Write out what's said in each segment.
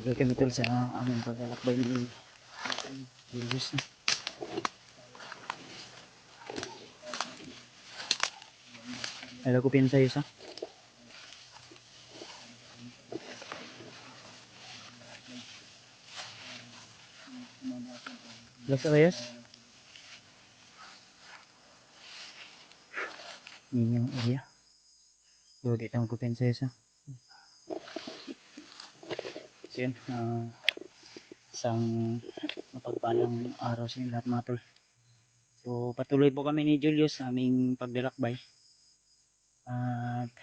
Karga kami tol sa aming paglalakbay ni Julius na. Alam ko pinasayos ha. Los Reyes. Yun yung area. So dito ang kupensayos ha. So yun, isang mapagpalang araw sa inyo lahat mga tol. So patuloy po kami ni Julius sa aming paglalakbay. At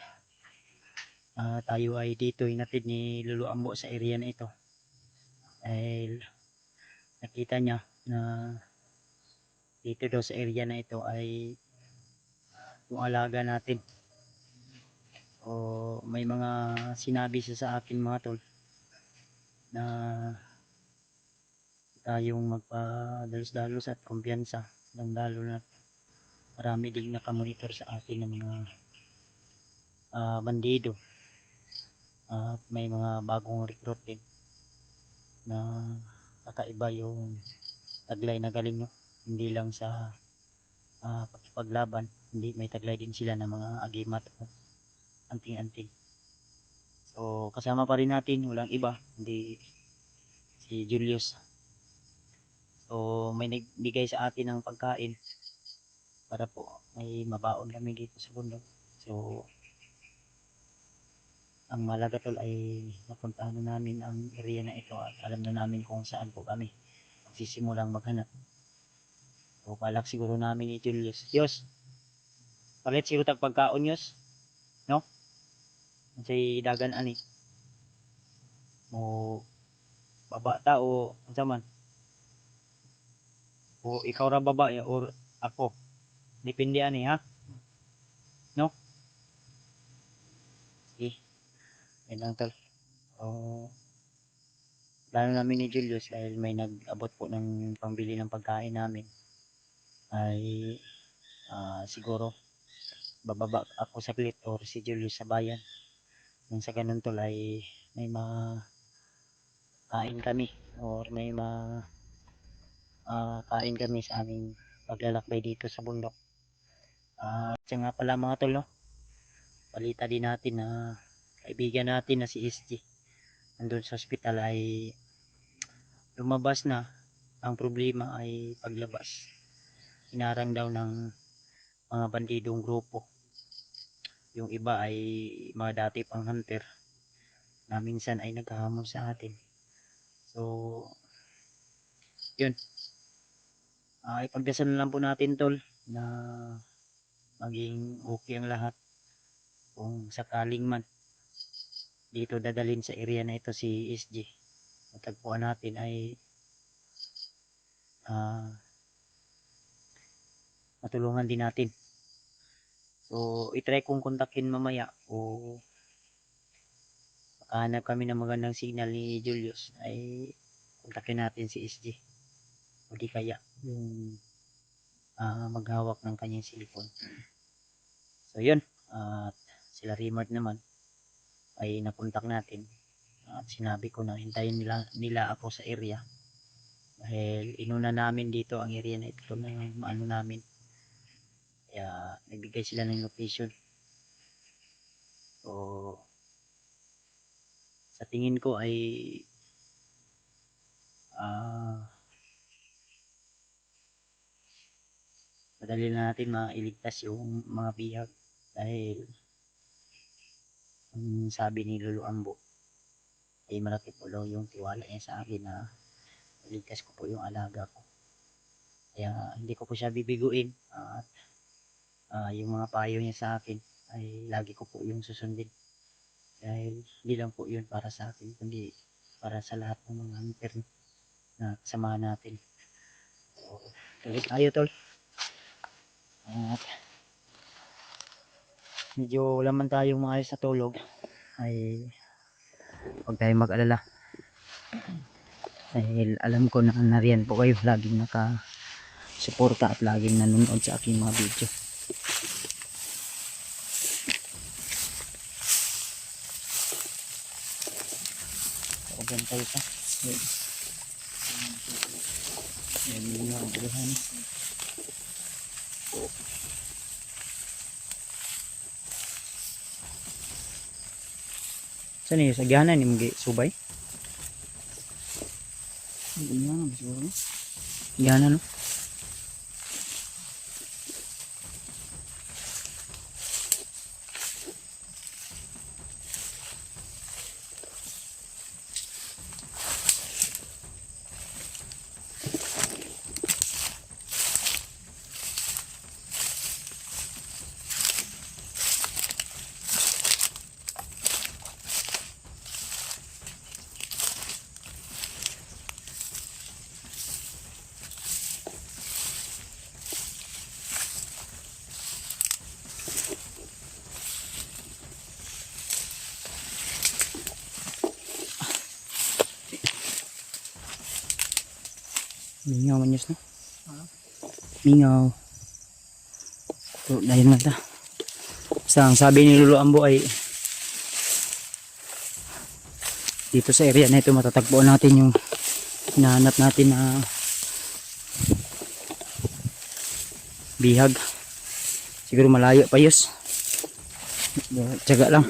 tayo ay dito hinatid ni Lolo Ambo sa area na ito. Dahil nakita niya na dito daw sa area na ito ay yung alaga natin. O may mga sinabi siya sa akin mga tol na tayong magpadalos-dalos at kumpiyansa, lalo na marami ding nakamonitor sa atin ng mga bandido at may mga bagong recruit din na kakaiba yung taglay na galing, no? Hindi lang sa pagpaglaban, hindi may taglay din sila ng mga agimat at anting-anting. So kasama pa rin natin, walang iba hindi si Julius. So may nagbigay sa atin ng pagkain para po may mabaon kami dito sa bundok. So ang malaga tol ay napuntahan na namin ang area na ito at alam na namin kung saan po kami magsisimulang maghanap. So palak siguro namin ni Julius. Yos, palit siguro tag pagkaon Yos, no? Say dagan ani mo baba ta o unsa man, o ikaw ra baba ya or ako, depende ani ha, no? Eh, yan lang tol. Plano namin ni Julius dahil may nag-abot po ng pambili ng pagkain namin ay siguro bababa ako saglit or si Julius sa bayan. Nang sa ganun tol ay may makain kami or may kain kami sa aming paglalakbay dito sa bundok. Siya nga pala mga tol, no? Balita din natin na kaibigan natin na si SG nandun sa hospital ay lumabas na. Ang problema ay paglabas, hinarang daw ng mga bandidong grupo. Yung iba ay mga dati pang hunter na minsan ay naghahamon sa atin. So yun, ipagdasal lang po natin tol na maging okay ang lahat. Kung sakaling man dito dadalhin sa area na ito si SG, matagpuan natin ay matulungan din natin. So itry kong kontakin mamaya o makahanap kami ng magandang signal ni Julius ay kontakin natin si SG o di kaya yung maghawak ng kanyang cellphone. So yun, at sila Rimart naman ay nakontak natin at sinabi ko na hintayin nila ako sa area dahil inuna namin dito ang area na ito na maano namin, kaya nagbigay sila ng location. So sa tingin ko ay madali na natin mailigtas yung mga bihag dahil ang sabi ni Lolo Ambo ay malaki po daw yung tiwala niya sa akin na iligtas ko po yung alaga ko, kaya hindi ko po siya bibiguin at yung mga payo niya sa akin ay lagi ko po yung susundin dahil hindi lang po yun para sa akin kundi para sa lahat ng mga hunter na kasama natin. So tuloy tayo tol. At medyo wala man tayong maayos na tulog ay huwag tayong mag-alala dahil alam ko na nariyan po kayo laging nakasuporta at laging nanonood sa aking mga video. So, Dyan tayo sa. Yan yung mga buhan. Saan yung sagyanan yung subay? Sagyanan siguro. Sagyanan no? Mingaw man yus no? Mingaw. So, dahil na ta. Basta ang sabi ni Lolo Ambo ay dito sa area na ito matatagpuan natin yung hinahanap natin na bihag. Siguro malayo pa yus. Tiyaga lang.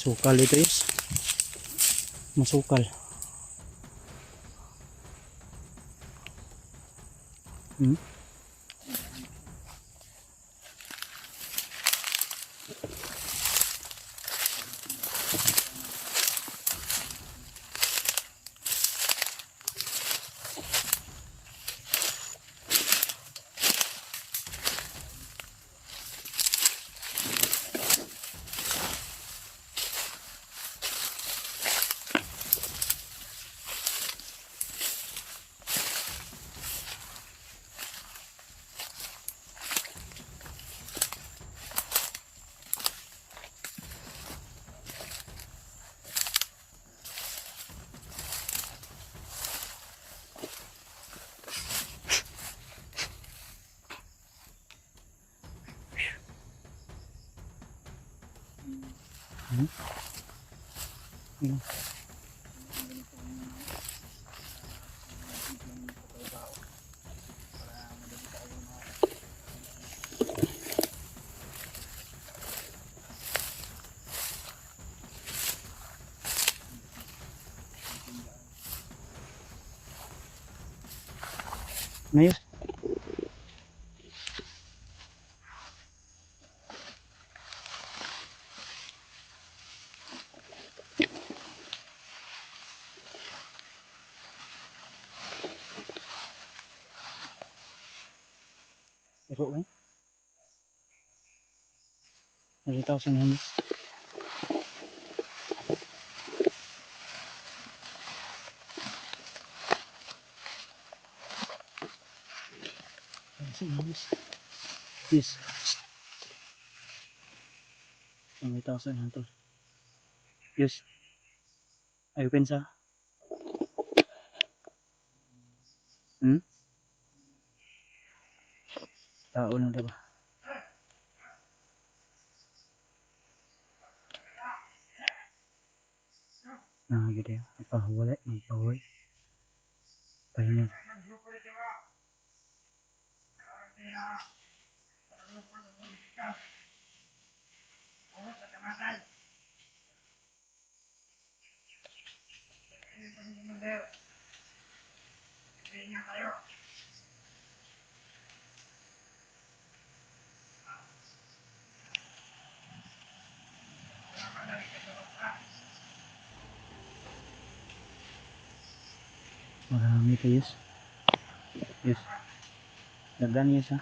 Sukal ito is. Masukal. Ngayon. Ito kan? 1,000 hands. Yes. 1,000 hands. Yes. Ayo pensa. Tao na diba? Nah gitu ya. Apa boleh? Apa boleh? Pahinga. Marami pa yes. Yes. Dagan yes ha.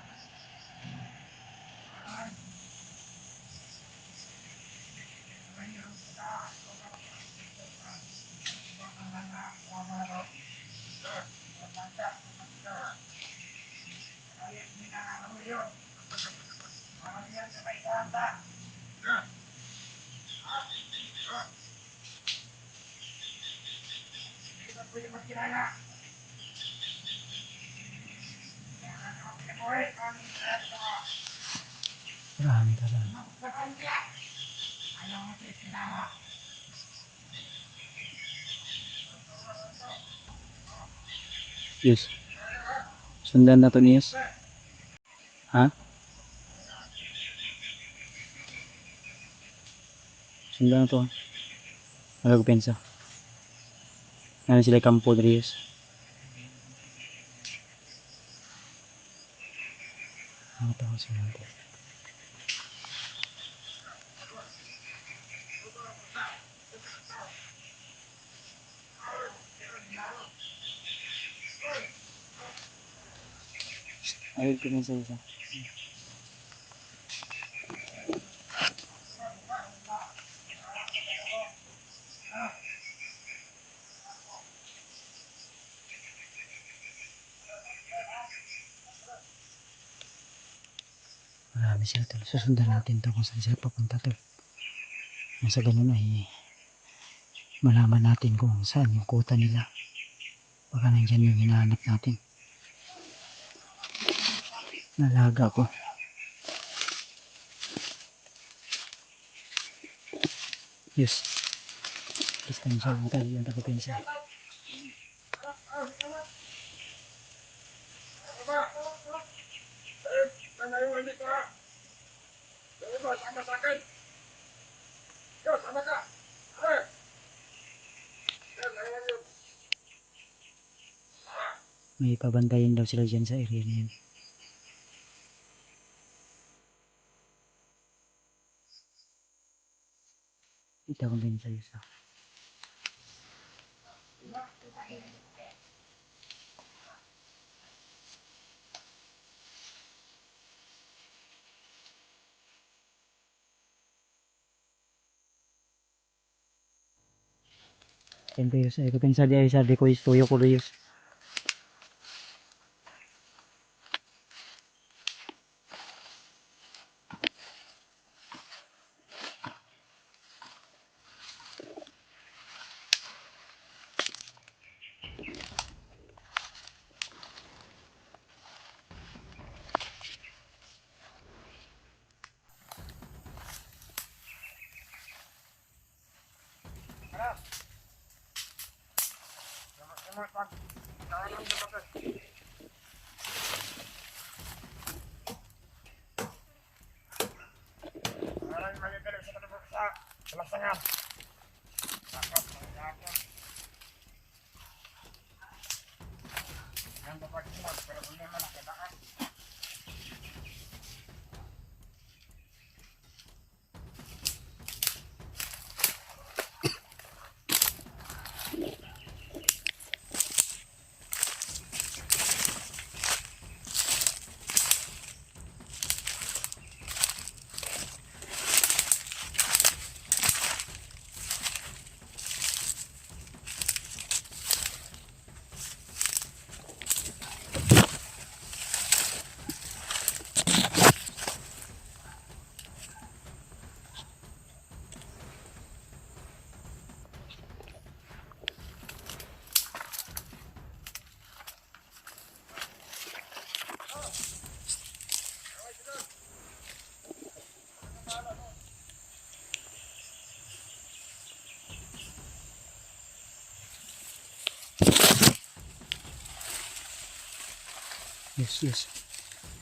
Yes. Sundan na to niyos. Ha? Sundan na to. Magagpensa. Ano sila kampo Diyos. Ano to sila to? Ayun pinisa isa. Marami sila to. Susundan natin to kung saan sila papunta to. Nang sa ganun ay malaman natin kung saan yung kuta nila. Baka nandyan yung hinahanap natin. Nalaga ko. Yes. Distansya lang tayo yung taga-pensa. May pabantayan daw sila dyan sa area na yun. Ito akong din sa isa. Ito yun sa ito pensa di ay sabi ko istuyo ko yun.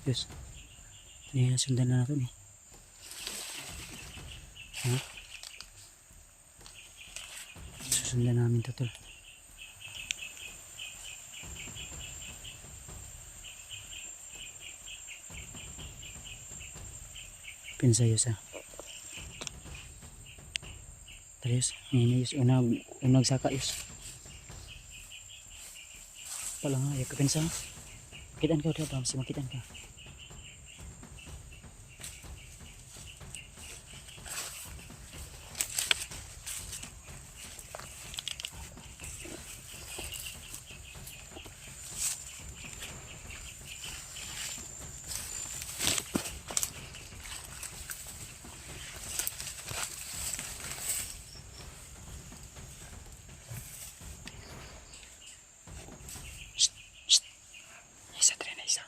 Yes. Ayan, sundan na natin eh. Ha? Susundan namin ito tol. Pinsayos ha. Terus, ini yus unag saka yus. Pala nga, ayaw ka pinsa. Makitaan ka udah, masih makitaan ka. Isa, tren na isa.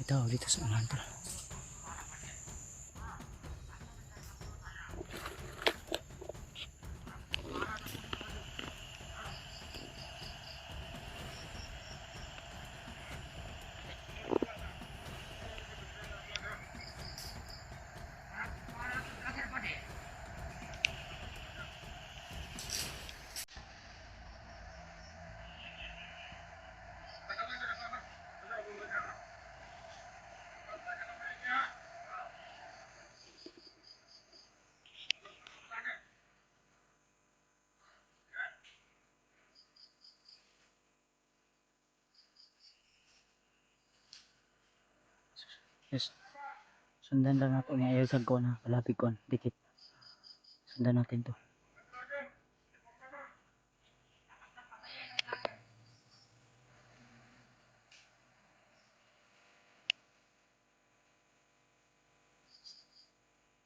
Ito, dito sa unahan to. Yes. Sundan lang natin yung ayaw ko na palapig ko. Dikit. Sundan natin to.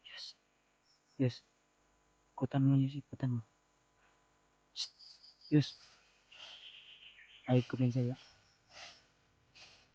Yes. Yes. Ikutan mo yun. Ikutan mo. Yes. Ay, kumin sa'yo.